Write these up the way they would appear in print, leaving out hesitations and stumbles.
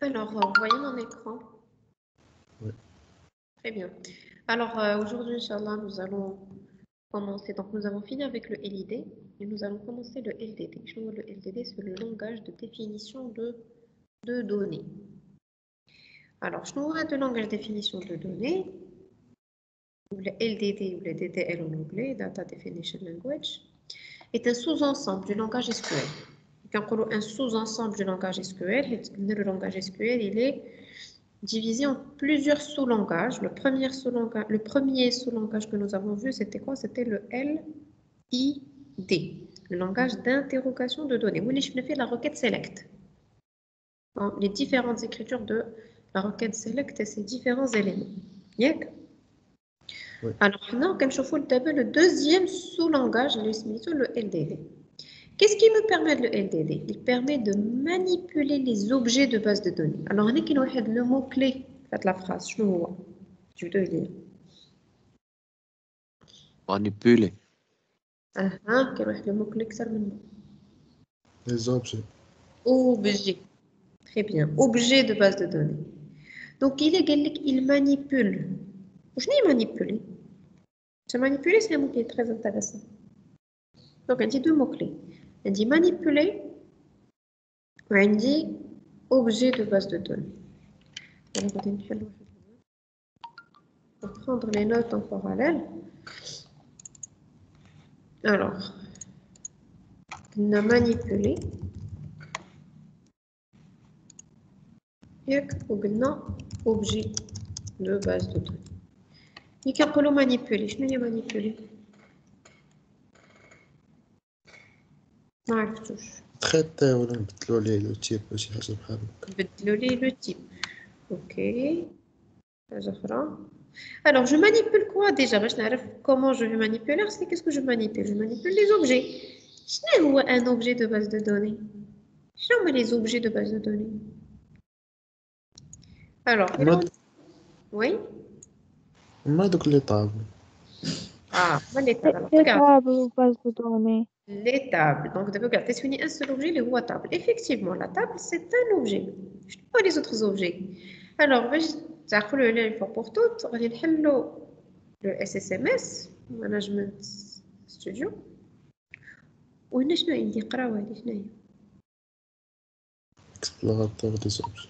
Alors, vous voyez mon écran? Oui. Très bien. Alors, aujourd'hui, Inch'Allah, nous allons commencer. Donc, nous avons fini avec le LID et nous allons commencer le LDD. Le LDD, c'est le langage de définition de données. Alors, je nous le langage de définition de données, ou le LDD ou le DDL en anglais, Data Definition Language, est un sous-ensemble du langage SQL. Quand on parle un sous-ensemble du langage SQL, le langage SQL, il est divisé en plusieurs sous-langages. Le premier sous-langage que nous avons vu, c'était quoi? C'était le LID, le langage d'interrogation de données. Où je fais la requête select. Bon, les différentes écritures de la requête select et ses différents éléments. Yek. Oui. Alors, maintenant, quand je fais le deuxième sous-langage, le LDD. Qu'est-ce qui me permet le LDD? Il permet de manipuler les objets de base de données. Alors, on a le mot-clé de la phrase. Je vais te le lire. Manipuler. Le mot-clé que ça me dit. Les objets. Objet. Très bien. Objet de base de données. Donc, il manipule. Je n'ai manipulé. Se manipuler, c'est un mot qui est très intéressant. Donc, on dit deux mots-clés. On dit manipuler, on dit objet de base de données. Pour prendre les notes en parallèle. Alors, on a manipulé. Et on a objet de base de données. Et quand on manipuler, je vais manipuler. ما عرفتوش. traiter ولا نبدلوا ليه لو تيب شي حاجه بحال هكا. بدلوا لي le type. Ok. حاجة أخرى. Alors, je manipule quoi déjà? Comment je vais manipuler? C'est qu'est-ce que je manipule? Je manipule les objets. Je n'ai un objet de base de données. Je mets les objets de base de données. Alors, oui? ما دوك لي طابل. Ah, les tables. Alors, Les regarde. tables ou bases de données. Les tables. Donc, regarde, c'est un seul objet, les rois table. Effectivement, la table, c'est un objet. Je ne sais pas les autres objets. Alors, je vais le lien pour toutes. On va le SSMS, Management Studio. وشنو عندي قراوة هذه شنو هي؟ explorateur des objets.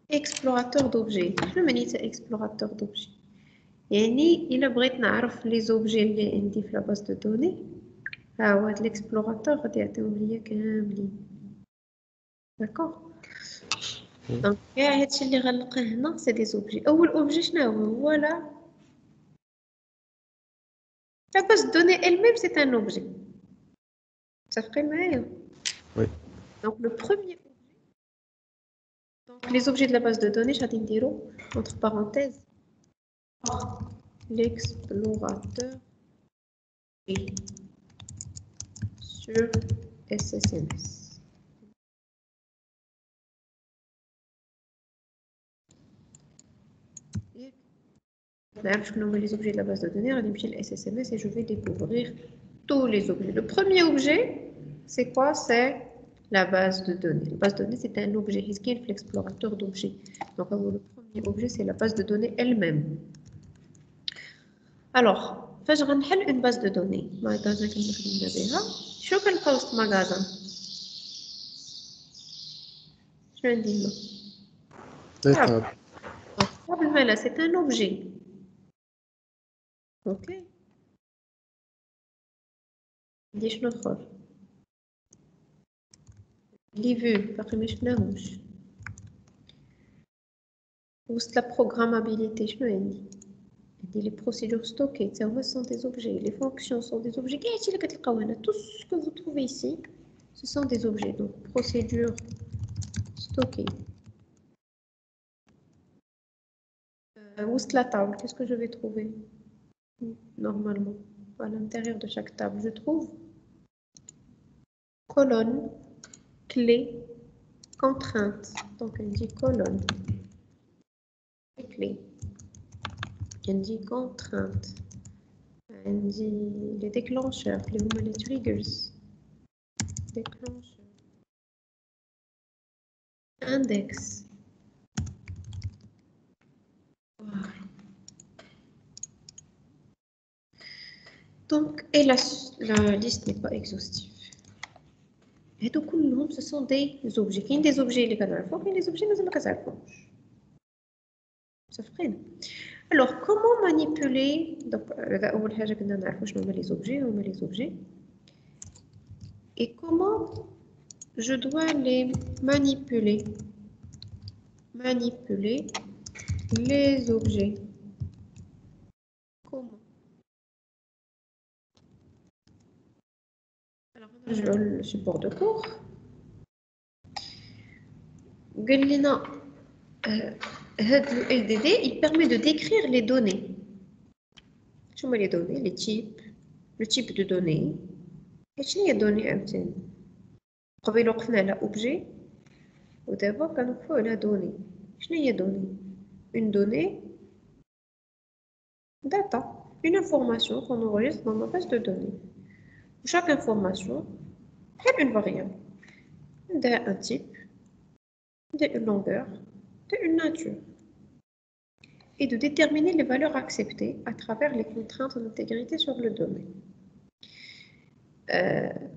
explorateur d'objets. شنو معناتها explorateur d'objets؟ يعني إلا بغيت نعرف لي زوبجي اللي عندي في لاباز دو دوني ها هو هاد الاكسبلوراتور غادي يعطيهم ليا كاملين. داكوغ؟ دونك كاع هادشي اللي غنلقاه هنا سي دي زوبجي. أول أوبجي شنو هو؟ لا باز دوني elle même c'est un objet. متفقين معايا؟ Oui. Donc le premier donc les objets de la base de données غادي نديرو entre parenthèses l'explorateur est sur SSMS. Là, je connais les objets de la base de données, je vais le SSMS et je vais découvrir tous les objets. Le premier objet, c'est quoi? C'est la base de données. La base de données, c'est un objet. Qu'est-ce qu'il est l'explorateur d'objets? Donc, le premier objet, c'est la base de données elle-même. Alors, je vais نحل une base de données. magasin كنا خدمنا بها. شنو كنلقاو في magasin? شنو عندي هنا؟ Les tables. Table مالها c'est un objet. Ok. عندي شنو اخر؟ لي فيو باقي ما شفناهمش. وسط la programmabilité شنو عندي؟ عندي les procédures stockées ça هما sont des objets, les fonctions sont des objets. كاع هادشي اللي كتلقاو هنا tout ce que vous trouvez ici ce sont des objets. Donc procédure stockée. Wust la table, qu'est-ce que je vais trouver normalement à l'intérieur de chaque table? Je trouve colonne, clé, contrainte. Donc on dit colonne, clé. On dit contrainte. On dit les déclencheurs, les triggers. Déclencheurs. index. Voilà. Donc, et la liste n'est pas exhaustive. Et donc, ce sont des objets. Il y a des objets les canards, il y a des objets les canards. Ça freine. Alors, comment manipuler? Donc, les objets, on met les objets. Et comment je dois les manipuler? Manipuler les objets. Comment? Alors, je vais le support de cours. Le LDD, il permet de décrire les données. Je mets les données, les types, le type de données. Et je les données obtenues. قبل وقفنا على objet ودابا كنوقفوا على donnée. شنو هي donnée? Une donnée, data, une information qu'on enregistre dans ma base de données. Chaque information a une variable, un type, une longueur, une nature, et de déterminer les valeurs acceptées à travers les contraintes d'intégrité sur le domaine.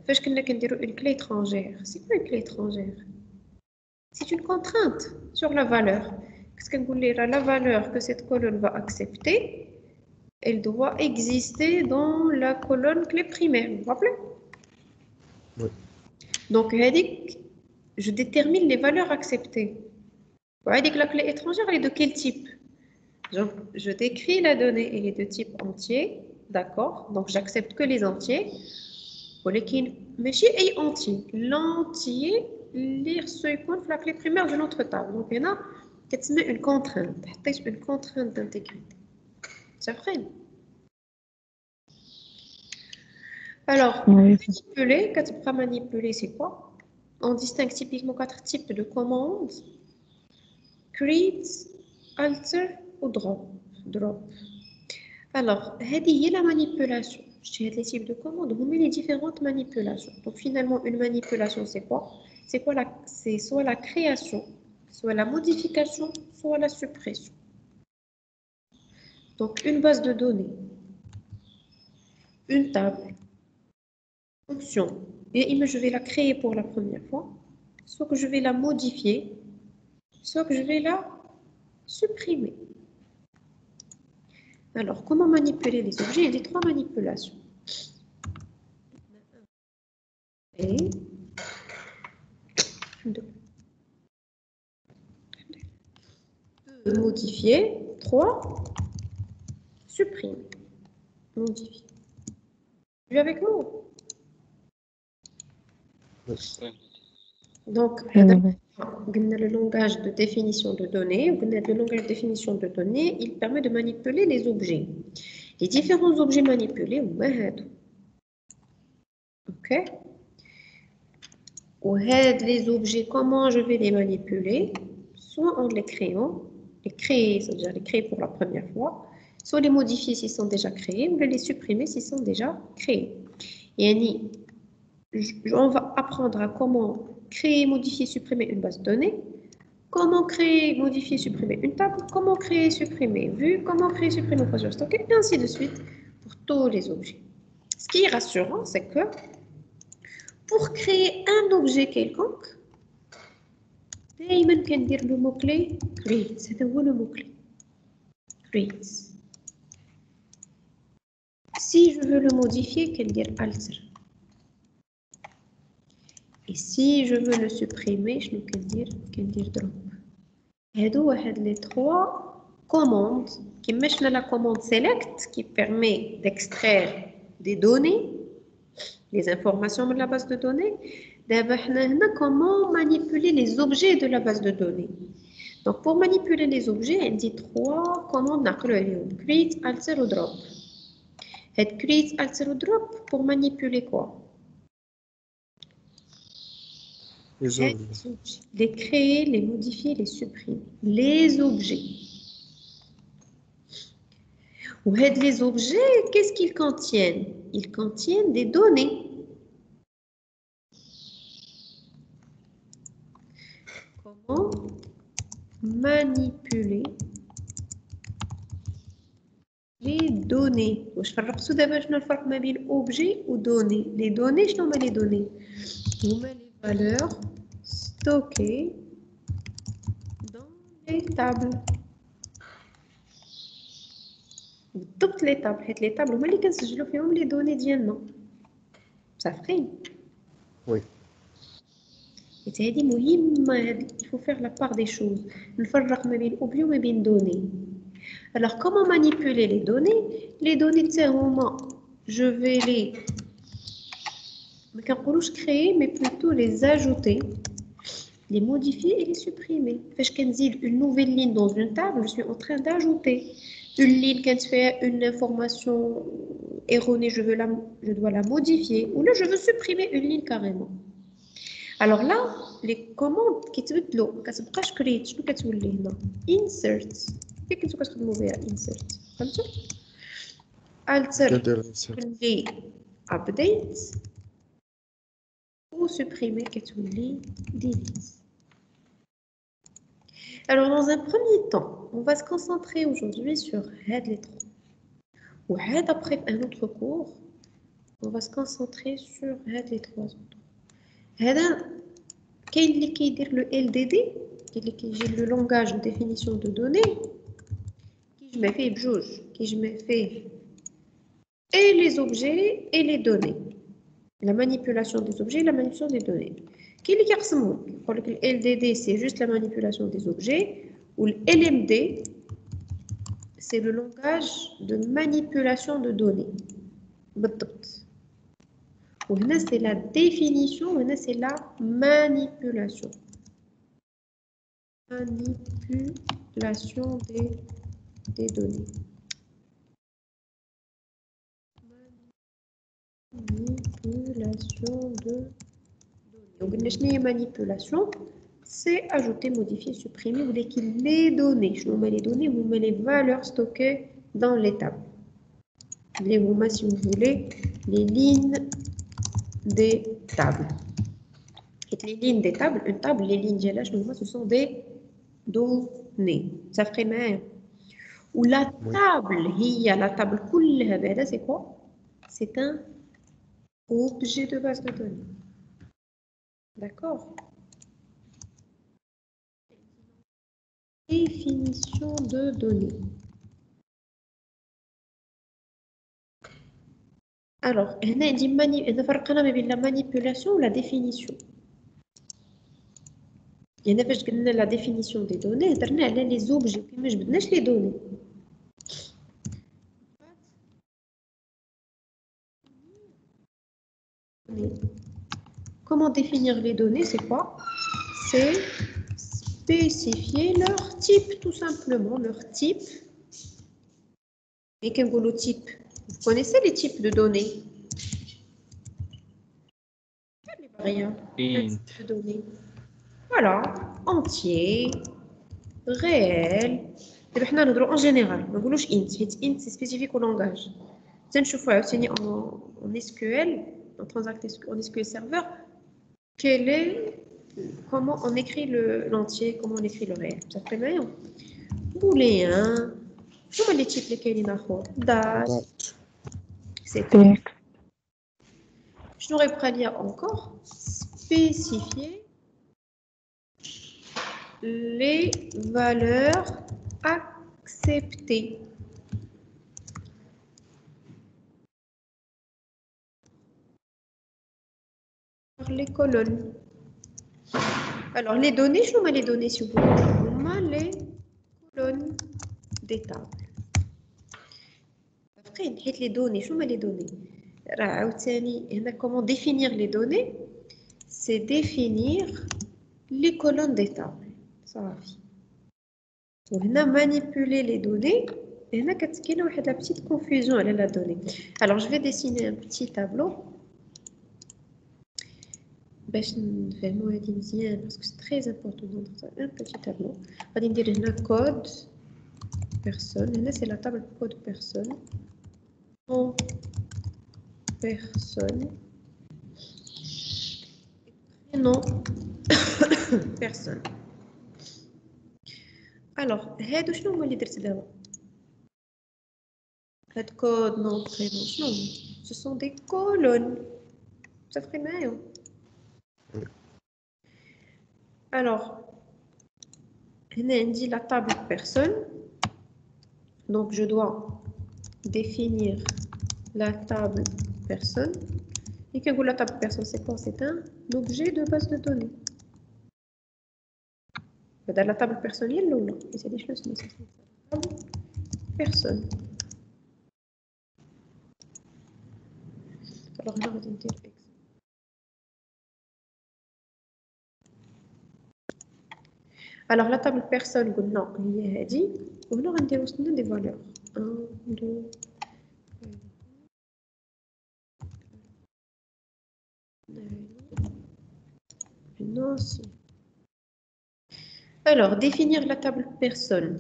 فاش كنا كنديروا une clé étrangère. C'est quoi une clé étrangère? C'est une contrainte sur la valeur. Qu'est-ce qu'on dit? La valeur que cette colonne va accepter, elle doit exister dans la colonne clé primaire. Vous vous rappelez? Oui. Donc, je détermine les valeurs acceptées. La clé étrangère, elle est de quel type? Donc, je décris la donnée, elle est de type entier, d'accord? Donc, j'accepte que les entiers. ولكن ماشي اي entier. L'entier اللي خصو يكون في la clé primaire de notre table. Donc هنا كتسمى une contrainte. حطيت une contrainte d'intégrité. صافي. Alors, manipuler, كتبقى manipuler, c'est quoi? On distingue typiquement 4 types de commandes. Create, alter ou drop. Alors, هذه هي la manipulation. J'ai les types de commandes, on met les différentes manipulations. Donc finalement, une manipulation, c'est quoi? C'est soit la création, soit la modification, soit la suppression. Donc une base de données, une table, fonction, et je vais la créer pour la première fois, soit que je vais la modifier, soit que je vais la supprimer. Alors, comment manipuler les objets? Il y a 3 manipulations. Et 2 modifier, 3 supprimer, modifier. Vous avec nous? Donc, le langage de définition de données, le langage de définition de données, il permet de manipuler les objets. Les différents objets manipulés, ok? Ou les objets, comment je vais les manipuler? Soit en les créant, c'est-à-dire les créer pour la première fois, soit les modifier s'ils sont déjà créés, ou les supprimer s'ils sont déjà créés. Et on va apprendre à comment créer, modifier, supprimer une base de données, comment créer, modifier, supprimer une table, comment créer, supprimer vue, comment créer, supprimer une page stockée, et ainsi de suite pour tous les objets. Ce qui est rassurant, c'est que pour créer un objet quelconque, دائما كندير le mot-clé create. هذا هو le mot-clé create. Si je veux le modifier, كندير alter. Et si je veux le supprimer, je peux dire drop. هادو les 3 commandes qui mettent la commande select qui permet d'extraire des données, les informations de la base de données. D'abord, comment manipuler les objets de la base de données. Donc, pour manipuler les objets, on dit 3 commandes. Create, alter ou drop. Et create, alter ou drop pour manipuler quoi? Les créer, les modifier, les supprimer. Les objets. Ou les objets, qu'est-ce qu'ils contiennent? Ils contiennent des données. Comment manipuler les données. واش فرقتوا دابا شنو الفرق ما بين objet و données. Les données شنو هما les données؟ هما les valeurs stockées dans les tables. بالضبط les tables حيت les tables هما اللي كنسجلوا فيهم les données ديالنا. صافي. Oui. حيت هذه مهمة. il faut faire la part des choses. نفرق ما بين objet وما بين données. Alors, comment manipuler les données? Les données, je vais les créer, mais plutôt les ajouter, les modifier et les supprimer. Quand je une nouvelle ligne dans une table, je suis en train d'ajouter une ligne qui fait une information erronée, je dois la modifier, ou là, je veux supprimer une ligne carrément. Alors là, les commandes qui te mettent l'eau, quand tu créer, tu peux insert. كيف كتخدموا بها insert فهمتوا alter كتولي update ou supprimer كتولي delete. Alors dans un premier temps on va se concentrer aujourd'hui sur هاد les trois ou après un autre cours on va se concentrer sur هاد les trois autres. هذا كاين اللي كيدير le LDD كاين اللي كيجي le langage de définition de données je me fais bjouj, qui je me fais et les objets et les données. La manipulation des objets et la manipulation des données. Qui est le LDD, c'est juste la manipulation des objets, ou le LMD, c'est le langage de manipulation de données. Ou là, c'est la définition, ou là, c'est la manipulation. Manipulation des données. Manipulation de données. Donc, la manipulation, c'est ajouter, modifier, supprimer ou les données. Je mets les données, vous mettez les valeurs stockées dans les tables. Les vous si vous voulez, les lignes des tables. Et les lignes des tables, une table, les lignes ce sont des données. Ça ferait même. Ou la table, il y a la table, c'est quoi? C'est un objet de base de données. D'accord? Définition de données. Alors, on a dit la manipulation ou la définition. Il y a la définition des données, les objets, mais je ne les données. Comment définir les données? C'est quoi? C'est spécifier leur type, tout simplement, leur type. Et qu'un type. Vous connaissez les types de données? Rien. De données. Voilà, entier, réel. En général, int, c'est spécifique au langage. En SQL, en SQL Server, comment on écrit l'entier, comment on écrit le réel. Ça fait bien. Booléen, comment les types lesquels il faut date, etc. Je n'aurais pas lire encore. Spécifier les valeurs acceptées. Par les colonnes. Alors, les données, je vous mets les données si vous voulez. On met les colonnes des tables. Après, les données, je vous mets les données. Comment définir les données? C'est définir les colonnes des tables. Ça va. On a manipulé les données. Et on a la petite confusion à la donnée. Alors, je vais dessiner un petit tableau. باش نفهموا هذه مزيان باسكو سي تري امبورطون دون ان بيتي تابلو غادي ندير هنا كود بيرسون هنا سي لا تابل كود بيرسون اون بيرسون prénom personne Alors, هادو شنو هما اللي درت دابا؟ هاد كود نون برينون شنو هما؟ Ce sont des colonnes. متفقين معايا؟ Alors, هنا عندي la table personne. Donc, je dois définir la table personne. Et que la table personne, c'est quoi? C'est un objet de base de données. Dans la table personne, il y a l'eau. Et c'est des choses qui sont table personne. Alors, là, on va dire exemple. Alors, la table personne, non, il y a dit. On va des valeurs. 1, 2, non, si. Alors, définir la table personne,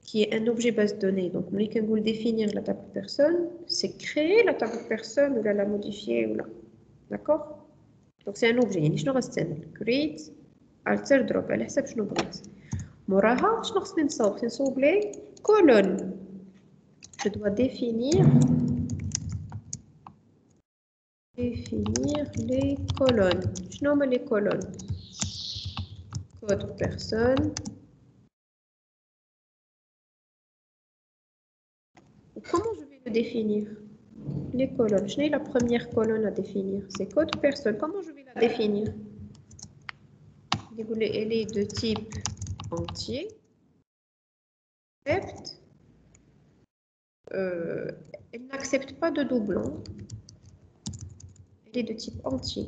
qui est un objet base de données. Donc, on va définir la table personne, c'est créer la table personne ou la modifier ou là. D'accord? Donc, c'est un objet. يعني شنو غنستعمل create alter drop على حسب شنو بغيت. موراها شنو خصني نصاوب لي colonne. Je dois définir les colonnes. شنو هما les colonnes? Code personne. Comment je vais le définir? Les colonnes. Je n'ai la première colonne à définir. C'est code personne. Comment je vais la définir? Elle est de type entier. Elle n'accepte pas de doublons. Elle est de type entier.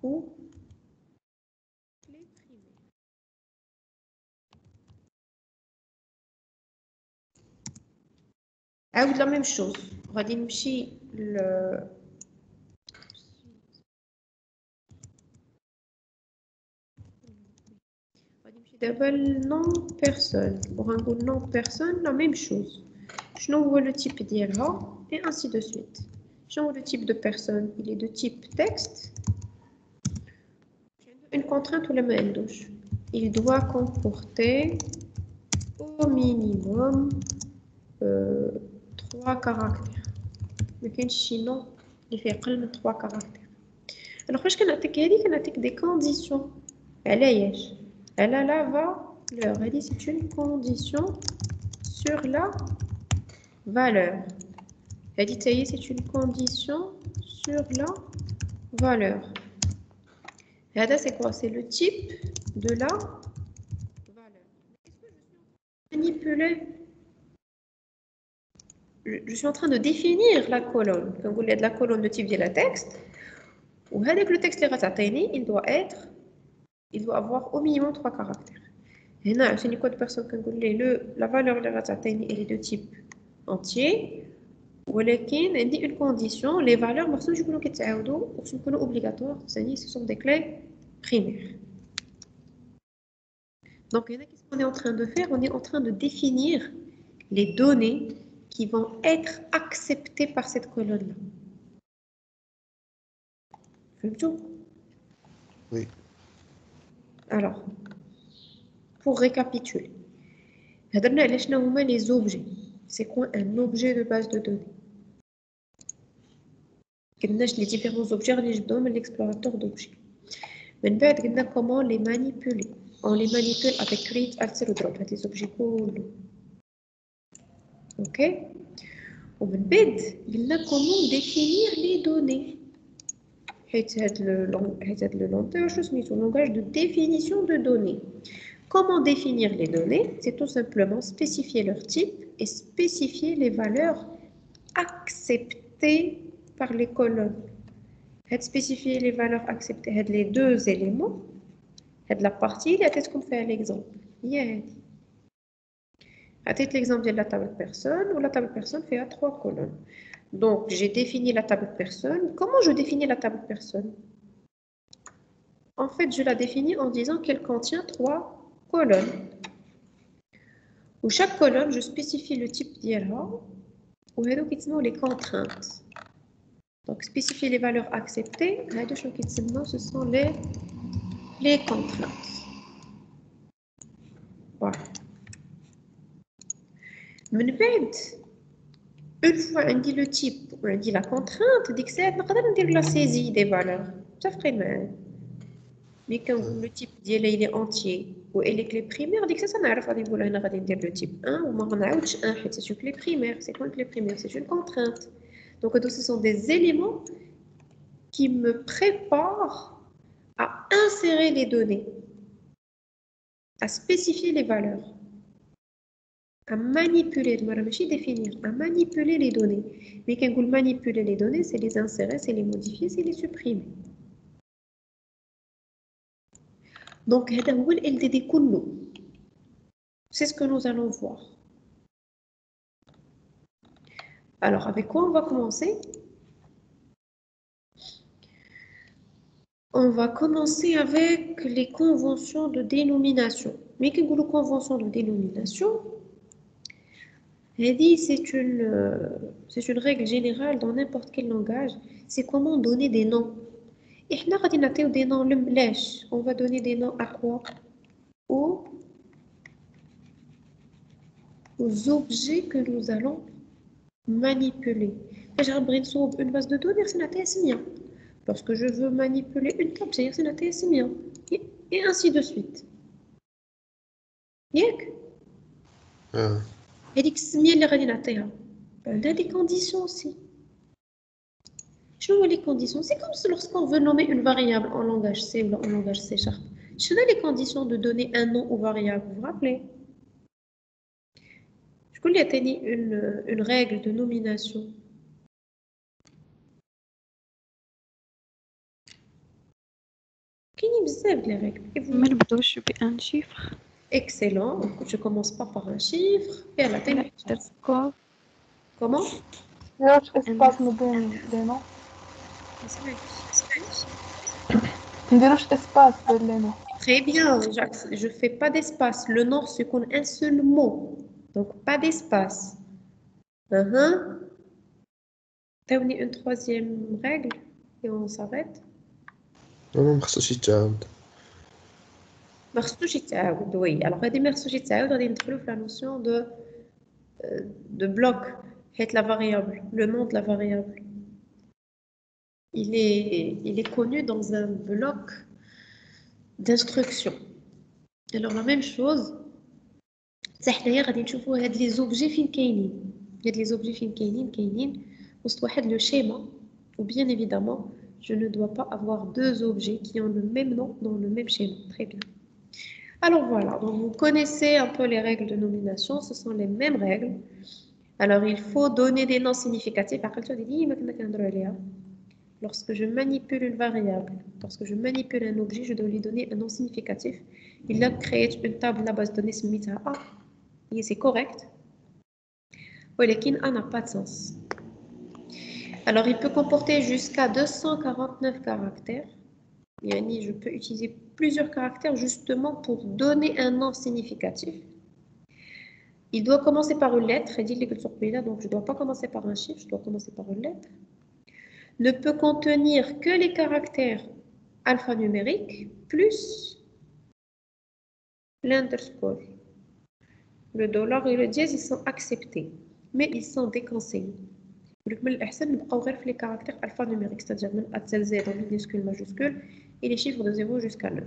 Ou clé privée. Ah, ou de la même chose. On va dire le d'abord non personne. Pour un goût non personne, la même chose. Je n'envoie le type d'IRA et ainsi de suite. J'envoie le type de personne. Il est de type texte. Une contrainte ou la main douche. Il doit comporter au minimum 3 caractères. Mais sinon, il fait plus de 3 caractères. Alors, je vais des conditions. Elle est. Elle a la valeur. Elle dit c'est une condition sur la valeur. Elle dit c'est une condition sur la valeur. Et là, c'est quoi? C'est le type de la valeur. Est-ce que je suis manipuler? Je suis en train de définir la colonne. Quand vous voulez de la colonne de type de la texte, ou avec le texte il doit avoir au minimum 3 caractères. Et là, c'est une code personne quand vous voulez la valeur elle est de type entier. ولكن عندي une condition, les valeurs ما خصهمش يكونوا كيتعاودوا وخصهم يكونوا obligatoires, c'est-à-dire ce sont des clés primaires. Donc, qu'est-ce qu'on est en train de faire? On est en train de définir les données qui vont être acceptées par cette colonne-là. Fahmtou? Oui. Alors, pour récapituler, هضرنا على شنو هما les objets. C'est quoi un objet de base de données? قلنا les différents objets غادي نجبدوهم من l'explorateur d'objets. من بعد قلنا comment les manipuler. On les manipule avec create, alter ou drop. هاد les objets كلهم. OK? ومن بعد قلنا comment définir les données. حيت هاد le langage سميتو langage de définition de données. Comment définir les données? C'est tout simplement spécifier leur type et spécifier les valeurs acceptées par les colonnes. Spécifier les valeurs acceptées, les deux éléments, la partie, il y a qu'est-ce qu'on fait à l'exemple. L'exemple de la table personne, où la table personne fait à 3 colonnes. Donc, j'ai défini la table personne. Comment je définis la table personne? En fait, je la définis en disant qu'elle contient 3 colonnes. Où chaque colonne, je spécifie le type d'IRA, ou les contraintes. Donc, spécifier les valeurs acceptées, ce sont les contraintes. Voilà. من بعد une fois on dit le type, on dit la contrainte, ديك الساعات نقدر ندير la saisie des valeurs. متفقين معايا؟ مي كنقول le type ديالها il est entier و elle est clé primaire, ديك الساعات نعرف غادي نقول انا غادي ندير le type 1 وما غنعاودش 1 حيت c'est une clé primaire. C'est quoi une clé primaire? C'est une contrainte. Donc ce sont des éléments qui me préparent à insérer les données, à spécifier les valeurs, à manipuler, définir, à manipuler les données. Mais quand vous manipuler les données, c'est les insérer, c'est les modifier, c'est les supprimer. Donc, c'est ce que nous allons voir. Alors, avec quoi on va commencer? On va commencer avec les conventions de dénomination. Mais quand vous dites convention de dénomination, c'est une règle générale dans n'importe quel langage. C'est comment donner des noms. Et on va donner des noms. On va donner des noms à quoi? Aux objets que nous allons manipuler. J'ai une base de données, c'est la TSMIA. Parce que je veux manipuler une table, c'est la TSMIA. Et ainsi de suite. Yek? Et les conditions aussi. Je vois les conditions. C'est comme lorsqu'on veut nommer une variable en langage C ou en langage C#. Je donne les conditions de donner un nom aux variables. Vous vous rappelez? Je connais une règle de nomination. Qui n'y les règles? Et vous? Un chiffre. Excellent. Je commence pas par un chiffre. Et à la fin, comment? espace ما بين les noms. نديروش espace بين les noms. Très bien, je fais pas d'espace. Le nom, c'est qu'on un seul mot. Donc, pas d'espace. Donne une troisième règle et on s'arrête. Non, خصوش يتعاود. ما خصوش يتعاود. Oui. Alors, غادي ما خصوش يتعاود غادي ندخلوا في la notion de bloc. C'est la variable, le nom de la variable. Il est connu dans un bloc d'instructions. Alors, la même chose, حنايا غادي نشوفوا هاد les objets فين كاينين. هاد les objets فين كاينين وسط واحد le schéma. Ou bien évidemment, je ne dois pas avoir deux objets qui ont le même nom dans le même schéma. Très bien. Alors voilà, donc vous connaissez un peu les règles de nomination, ce sont les mêmes règles. Alors il faut donner des noms significatifs. Lorsque je manipule une variable, lorsque je manipule un objet, je dois lui donner un nom significatif. Il a créé une table à base de données smita A, et c'est correct. Mais A n'a pas de sens. Alors il peut comporter jusqu'à 249 caractères. Je peux utiliser plusieurs caractères justement pour donner un nom significatif. Il doit commencer par une lettre, donc je ne dois pas commencer par un chiffre, je dois commencer par une lettre. Ne peut contenir que les caractères alphanumériques plus l'underscore. Le dollar et le dièse, ils sont acceptés, mais ils sont déconseillés. Les caractères alphanumériques, c'est-à-dire Z en minuscule, majuscule, et les chiffres de 0 jusqu'à 9.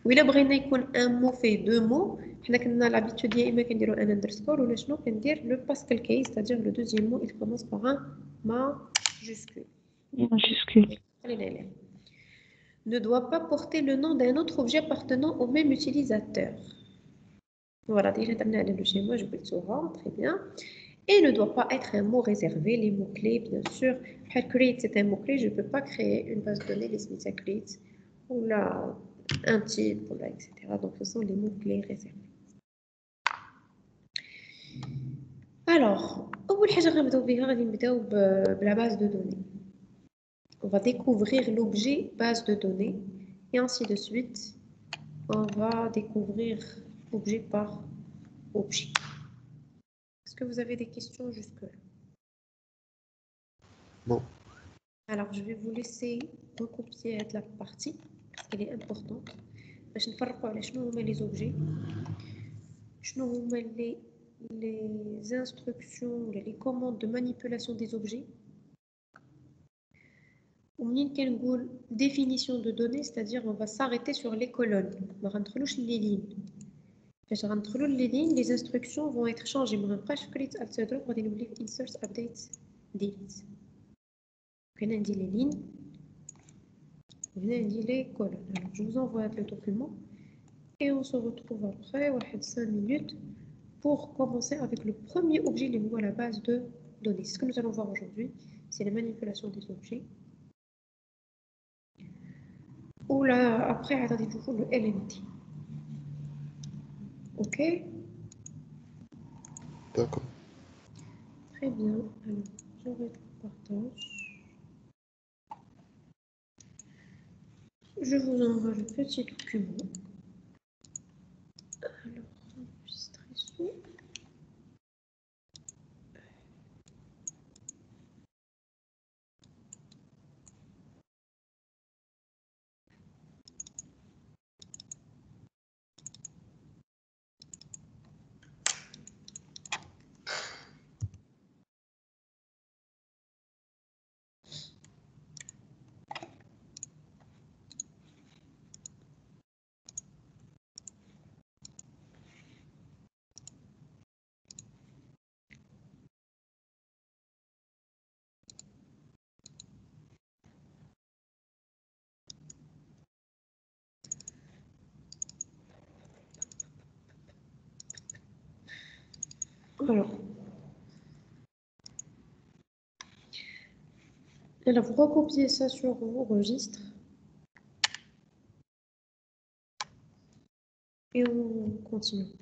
Oui, un mot fait deux mots. On a l'habitude de dire un underscore ou le Pascal case, c'est-à-dire le deuxième mot, il commence par un majuscule. Ne doit pas porter le nom d'un autre objet appartenant au même utilisateur. Voilà, déjà le schéma, je peux le savoir, très bien. Et ne doit pas être un mot réservé, les mots-clés, bien sûr. Create, c'est un mot-clé, je ne peux pas créer une base de données, les Smith create, ou là, un type, voilà, etc. Donc, ce sont les mots-clés réservés. Alors, أول حاجة غنبداو بها غادي نبداو بلا base de données. On va découvrir l'objet base de données et ainsi de suite. On va découvrir objet par objet. Est-ce que vous avez des questions jusque-là? Non. Alors, je vais vous laisser recopier la partie, parce qu'elle est importante. باش نفرقوا على شنو هما les objets, شنو هما les instructions, les commandes de manipulation des objets. ومنين كنقول définition de données, c'est-à-dire on va s'arrêter sur les colonnes, ما غندخلوش les lignes. فاش غندخلوا les lignes, les instructions vont être changées. ما غنبقاش فكرة تضرب غادي نولي في insert update delete. هنا ندير les lignes, هنا ندير les colonnes. Alors, je vous envoie le document et on se retrouve après 5 minutes pour commencer avec le premier objet, les mots à la base de données. Ce que nous allons voir aujourd'hui, c'est la manipulation des objets. Ou là, après, attendez toujours le LNT. Ok? D'accord. Très bien. Alors, j'arrête le partage. Je vous envoie le petit document. Alors, enregistrer sous. Alors, vous recopiez ça sur vos registres. Et on continue.